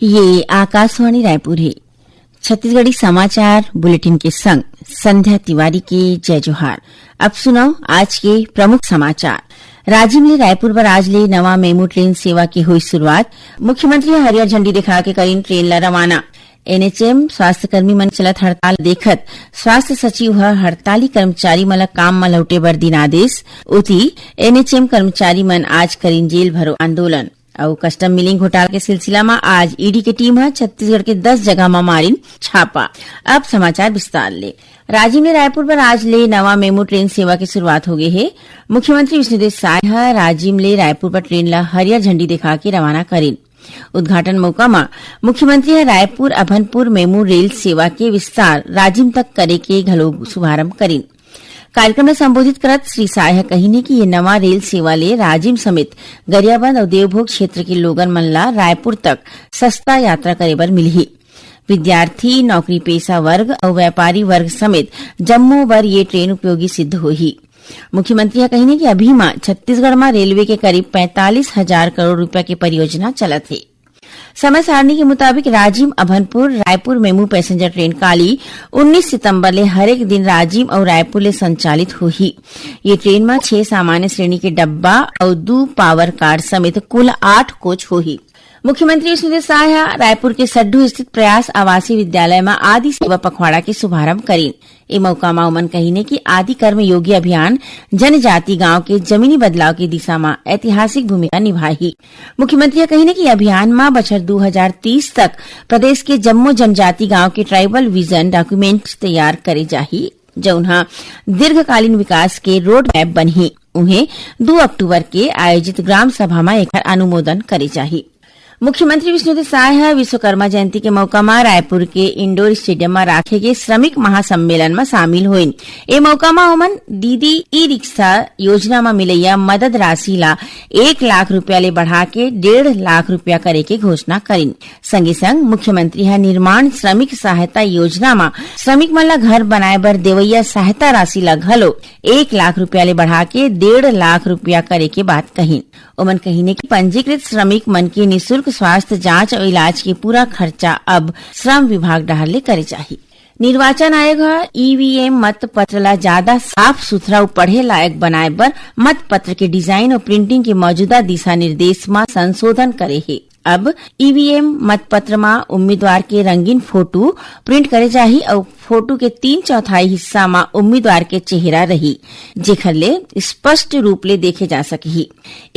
ये आकाशवाणी रायपुर है। छत्तीसगढ़ी समाचार बुलेटिन के संग संध्या तिवारी के जय जोहार। अब सुनो आज के प्रमुख समाचार। राजिम ले रायपुर पर आज ले नवा मेमू ट्रेन सेवा की हुई शुरुआत। मुख्यमंत्री हरियर झंडी दिखा के करीन ट्रेन ला रवाना। एनएचएम स्वास्थ्य कर्मी मन चलत हड़ताल देखत स्वास्थ्य सचिव हड़ताली कर्मचारी मन काम म लौटे बर दिन आदेश। उती एनएचएम कर्मचारी मन आज करीन जेल भरो आंदोलन। और कस्टम मिलिंग घोटाला के सिलसिला में आज ईडी की टीम छत्तीसगढ़ के 10 जगह में मारिन छापा। अब समाचार विस्तार ले। राजिम ले रायपुर पर आज ले नवा मेमू ट्रेन सेवा की शुरुआत हो गई है। मुख्यमंत्री विष्णुदेव साय राजिम ले रायपुर पर ट्रेन ला हरियर झंडी दिखा के रवाना करीन। उद्घाटन मौका में मुख्यमंत्री रायपुर अभनपुर मेमू रेल सेवा के विस्तार राजिम तक करे के घलो शुभारंभ करीन। कार्यक्रम में संबोधित करत श्री साय कहीने कि ये नवा रेल सेवा ले राजिम समेत गरियाबंद और देवभोग क्षेत्र के लोगन मन ला रायपुर तक सस्ता यात्रा करे बर मिलही। विद्यार्थी, नौकरी पेशा वर्ग और व्यापारी वर्ग समेत जम्मो बर ये ट्रेन उपयोगी सिद्ध होही। मुख्यमंत्री कहीने कि अभी में छत्तीसगढ़ में रेलवे के करीब 45,000 करोड़ रुपया की परियोजना चलत है। समय सारणी के मुताबिक Rajim Abhanpur Raipur MEMU passenger train काली 19 सितंबर ले हरेक दिन राजिम और रायपुर ले संचालित होही। ये ट्रेन में 6 सामान्य श्रेणी के डब्बा और 2 पावर कार समेत कुल 8 कोच होही। मुख्यमंत्री विष्णुदेव साय रायपुर के सड्ढू स्थित प्रयास आवासीय विद्यालय में आदि सेवा पखवाड़ा के शुभारंभ करीन। ए मौका में उमन कहीने कि आदि कर्म योगी अभियान जनजाति गांव के जमीनी बदलाव की दिशा में ऐतिहासिक भूमिका निभाही। मुख्यमंत्री कहीने कि अभियान में बछर 2030 तक प्रदेश के जम्मो जनजाति गांव के ट्राइबल विजन डॉक्यूमेंट तैयार करे जाही, जौनहा दीर्घकालीन विकास के रोड मैप बनही। उन्हें 2 अक्टूबर के आयोजित ग्राम सभा में एकर अनुमोदन करे जाही। मुख्यमंत्री विष्णुदेव साय विश्वकर्मा जयंती के मौका में रायपुर के इंडोर स्टेडियम में राखे गए श्रमिक महासम्मेलन में शामिल हुईन। ए मौका में ओमन दीदी ई रिक्शा योजना में मिलैया मदद राशि ला 1 लाख रुपया ले बढ़ा के 1.5 लाख रुपया करे के घोषणा करीन। संगे संग मुख्यमंत्री निर्माण श्रमिक सहायता योजना में श्रमिक मन ला घर बनाए बर देवैया सहायता राशि ला घलो 1 लाख रुपया ले बढ़ा के 1.5 लाख रुपया करे के बात कही। ओमन कहीने की पंजीकृत श्रमिक मन की निःशुल्क स्वास्थ्य जांच और इलाज के पूरा खर्चा अब श्रम विभाग डाले करे चाहिए। निर्वाचन आयोग ईवीएम मत पत्र ला ज्यादा साफ सुथरा और पढ़े लायक बनाए बर मत पत्र के डिजाइन और प्रिंटिंग के मौजूदा दिशा निर्देश में संशोधन करे है। अब ईवीएम मतपत्र में उम्मीदवार के रंगीन फोटो प्रिंट करे जाही और फोटो के 3/4 हिस्सा में उम्मीदवार के चेहरा रही, जेखर ले स्पष्ट रूप ले देखे जा सकी।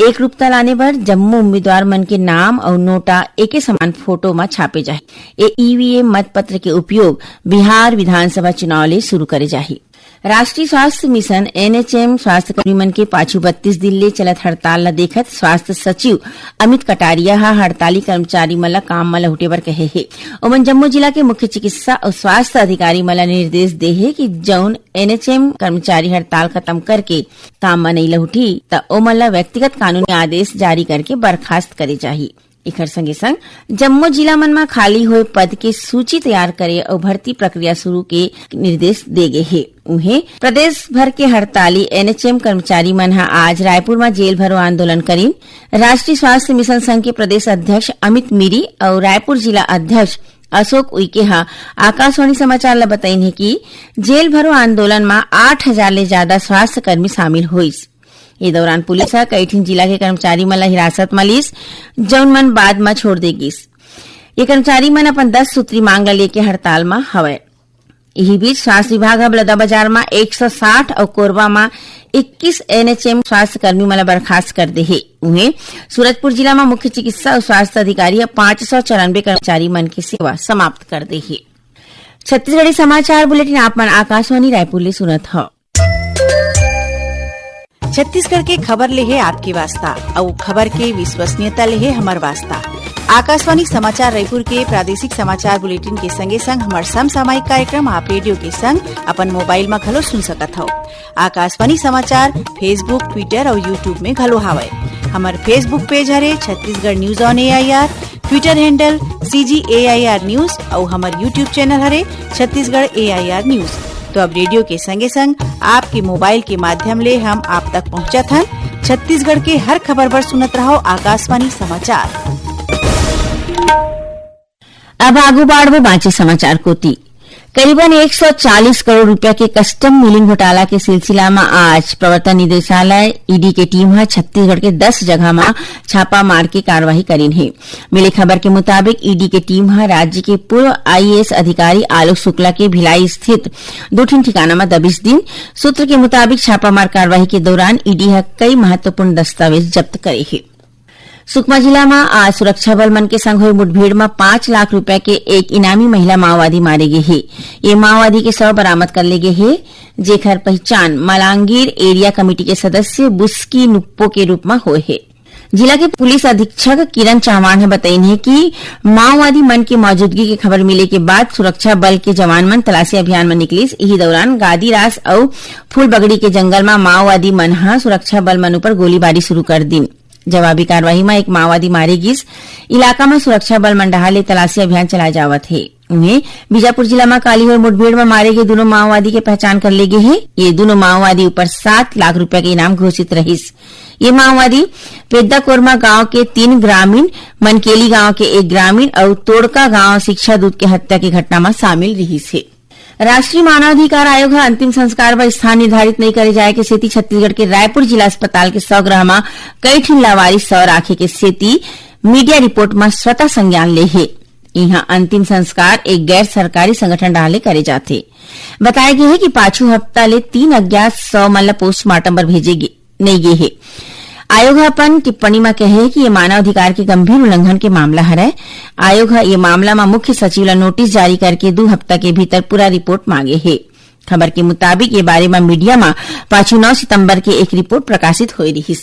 एक रूपता लाने पर जम्मू उम्मीदवार मन के नाम और नोटा एके समान फोटो में छापे जाही। ये ईवीएम मतपत्र के उपयोग बिहार विधानसभा चुनाव ले शुरू करे जाही। राष्ट्रीय स्वास्थ्य मिशन एनएचएम स्वास्थ्य कर्मी मन के पाछू 32 दिन ले चलत हड़ताल ला देखत स्वास्थ्य सचिव अमित कटारिया हड़ताली कर्मचारी मन ला काम में लौटे बर कहे है। ओमन जम्मू जिला के मुख्य चिकित्सा और स्वास्थ्य अधिकारी मन ला निर्देश दे है कि जौन एनएचएम कर्मचारी हड़ताल खत्म करके काम में नहीं लौटी त ओमन ला व्यक्तिगत कानूनी आदेश जारी करके बर्खास्त करे जाही। इखर संगे संग जम्मू जिला मन में खाली हुए पद के सूची तैयार करे और भर्ती प्रक्रिया शुरू के निर्देश दे गए है। उन्हें प्रदेश भर के हड़ताली एनएचएम कर्मचारी मन आज रायपुर में जेल भरो आंदोलन करीन। राष्ट्रीय स्वास्थ्य मिशन संघ के प्रदेश अध्यक्ष अमित मीरी और रायपुर जिला अध्यक्ष अशोक उइके आकाशवाणी समाचार ला बताइन है कि जेल भरो आंदोलन में 8,000 ले ज्यादा स्वास्थ्य कर्मी शामिल हुईस। ये दौरान पुलिस कईठिन जिला के कर्मचारी मन ला हिरासत में लीस, जौन मन बाद में छोड़ देगिस। ये कर्मचारी मन अपन 10 सूत्री मांग ला लेके हड़ताल में हवय। यही बीच स्वास्थ्य विभाग बलौदाबाजार में 160 और कोरबा में 21 एनएचएम स्वास्थ्य कर्मी मन ला बर्खास्त कर दे है। उन्हें सूरजपुर जिला में मुख्य चिकित्सा और स्वास्थ्य अधिकारी 594 कर्मचारी मन की सेवा समाप्त कर दे है। छत्तीसगढ़ी समाचार बुलेटिन आप मन आकाशवाणी रायपुर ले सुनत हो। छत्तीसगढ़ के खबर ले है आपकी वास्ता और खबर के विश्वसनीयता ले है हमार वास्ता। आकाशवाणी समाचार रायपुर के प्रादेशिक समाचार बुलेटिन के संगे संग हमार समसामयिक कार्यक्रम आप रेडियो के संग अपन मोबाइल में घलो सुन सकत हो। आकाशवाणी समाचार फेसबुक, ट्विटर और यूट्यूब में घलो हावय। हमार फेसबुक पेज हरे Chhattisgarh news on AIR, Twitter handle CGAIR news और हमार यूट्यूब चैनल हरे छत्तीसगढ़ AIR न्यूज। तो अब रेडियो के संगे संग आपके मोबाइल के माध्यम ले हम आप तक पहुंचत हन। छत्तीसगढ़ के हर खबर पर सुनत रहो आकाशवाणी समाचार। अब आगू बाढ़ बांचे समाचार कोती। करीबन 140 करोड़ रुपया के कस्टम मिलिंग घोटाला के सिलसिला में आज प्रवर्तन निदेशालय ईडी के टीम है छत्तीसगढ़ के 10 जगह में छापा मार के कार्यवाही करीन है। मिली खबर के मुताबिक ईडी के टीम है राज्य के पूर्व आईएएस अधिकारी आलोक शुक्ला के भिलाई स्थित 2 ठिकाना में दबिश दिन। सूत्र के मुताबिक छापामार कार्यवाही के दौरान ईडी है कई महत्वपूर्ण दस्तावेज जब्त करे है। सुकमा जिला में आज सुरक्षा बल मन के संग हुई मुठभेड़ में 5 लाख रुपया के एक इनामी महिला माओवादी मारे गए हैं। ये माओवादी के शव बरामद कर ले गए हैं, जेकर पहचान मलांगीर एरिया कमेटी के सदस्य बुस्की नुप्पो के रूप में हुए है। जिला के पुलिस अधीक्षक किरण चौहान ने बताई कि माओवादी मन की मौजूदगी की खबर मिले के बाद सुरक्षा बल के जवान मन तलाशी अभियान में निकली। इसी दौरान गादीरास और फूलबगड़ी के जंगल में माओवादी मन सुरक्षा बल मन पर गोलीबारी शुरू कर दी। जवाबी कार्रवाई में एक माओवादी मारे गिस। इलाका में सुरक्षा बल मंडहाले तलाशी अभियान चलाए जावत है। उन्हें बीजापुर जिला में काली हुई मुठभेड़ में मारे गए दोनों माओवादी की पहचान कर ले गए हैं। ये दोनों माओवादी ऊपर 7 लाख रुपया के इनाम घोषित रहिस। ये माओवादी पेद्दा कोरमा गांव के 3 ग्रामीण, मनकेली गांव के 1 ग्रामीण और तोड़का गांव शिक्षा दूत की हत्या की घटना में शामिल रहिस है। राष्ट्रीय मानवाधिकार आयोग अंतिम संस्कार पर स्थान निर्धारित नहीं करे जाए के सेती छत्तीसगढ़ के रायपुर जिला अस्पताल के स्वगृह में कई ठिन लावारिस शव राखे के सेती मीडिया रिपोर्ट में स्वतः संज्ञान ले है। यहां अंतिम संस्कार एक गैर सरकारी संगठन डाले करे जाते। बताया गया है कि पांचू हफ्ता ले 3 अज्ञात शव मन पोस्टमार्टम पर भेजे नहीं गए है। आयोग अपन टिप्पणी में कहे कि ये मानवाधिकार के गंभीर उल्लंघन के मामला है। आयोग ये मामला में मुख्य सचिव ला नोटिस जारी करके 2 हफ्ता के भीतर पूरा रिपोर्ट मांगे है। खबर के मुताबिक ये बारे में मीडिया में 9 सितंबर के एक रिपोर्ट प्रकाशित हुई रही।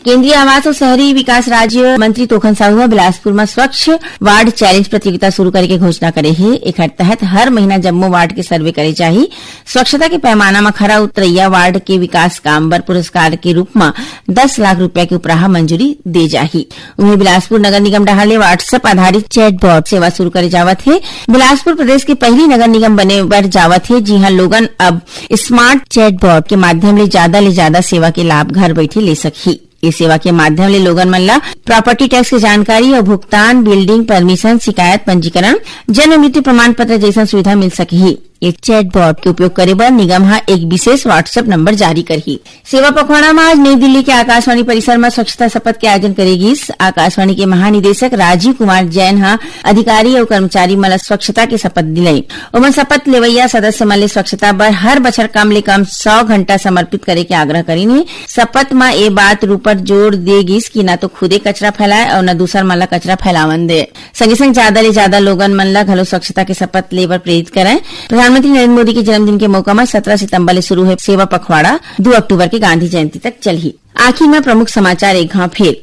केंद्रीय आवास और शहरी विकास राज्य मंत्री तोखन साहू बिलासपुर में स्वच्छ वार्ड चैलेंज प्रतियोगिता शुरू करे के घोषणा करे है। एकर तहत हर महीना जम्मू वार्ड के सर्वे करे चाहिए। स्वच्छता के पैमाना में खरा उतरैया वार्ड के विकास काम बर पुरस्कार के रूप में 10 लाख रुपया के उपराहा मंजूरी दे जाही। उन्हें बिलासपुर नगर निगम डहाले व्हाट्सएप आधारित चैट बॉट सेवा शुरू करे जावत है। बिलासपुर प्रदेश की पहली नगर निगम बने बर जावत है, जी हाँ लोगन अब स्मार्ट चैट बॉट के माध्यम ले ज्यादा सेवा के लाभ घर बैठे ले सकी। इस सेवा के माध्यम ले लोगन मन ला प्रॉपर्टी टैक्स की जानकारी और भुगतान, बिल्डिंग परमिशन, शिकायत पंजीकरण, जन्म मृत्यु प्रमाण पत्र जैसा सुविधा मिल सकी। एक चैट बॉट के उपयोग करे बर निगम एक विशेष व्हाट्सएप नंबर जारी करही। सेवा पखवाड़ा में आज नई दिल्ली के आकाशवाणी परिसर में स्वच्छता शपथ के आयोजन करेगी। आकाशवाणी के महानिदेशक राजीव कुमार जैन अधिकारी और कर्मचारी मन स्वच्छता के शपथ दिलाई। उमन शपथ लेवैया सदस्य मन स्वच्छता बर हर बछर कम ले कम 100 घंटा समर्पित करे के आग्रह करीन। शपथ में ये बात रूपर जोर देगिस कि न तो खुदे कचरा फैलाए और न दूसर मन ला कचरा फैलावन दे। संगे संग ज्यादा ले ज्यादा लोगन मन ला घलो स्वच्छता के शपथ लेबर प्रेरित करें। प्रधानमंत्री नरेंद्र मोदी के जन्मदिन के मौका में 17 सितंबर से शुरू है सेवा पखवाड़ा 2 अक्टूबर के गांधी जयंती तक चलही। आखिर में प्रमुख समाचार एक घाव फिर।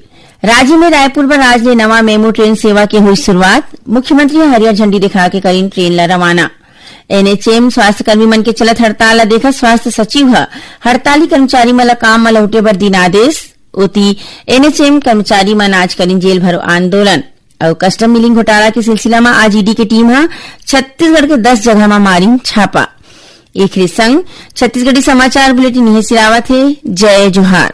राज्य में रायपुर बर आज ले नवा मेमो ट्रेन सेवा के हुई शुरुआत। मुख्यमंत्री हरियर झंडी दिखा के करीन ट्रेन ला रवाना। एनएचएम स्वास्थ्य कर्मी मन के चलत हड़ताल ला देखा स्वास्थ्य सचिव हड़ताली कर्मचारी मन ला काम में लौटे बर दिन आदेश। ओती एनएचएम कर्मचारी मन आज करीन जेल भरो आंदोलन। और कस्टम मिलिंग घोटाला के सिलसिला में आज ईडी की टीम छत्तीसगढ़ के 10 जगह में मारी छापा। एक संग छत्तीसगढ़ी समाचार बुलेटिन यही सिरावत है। जय जोहार।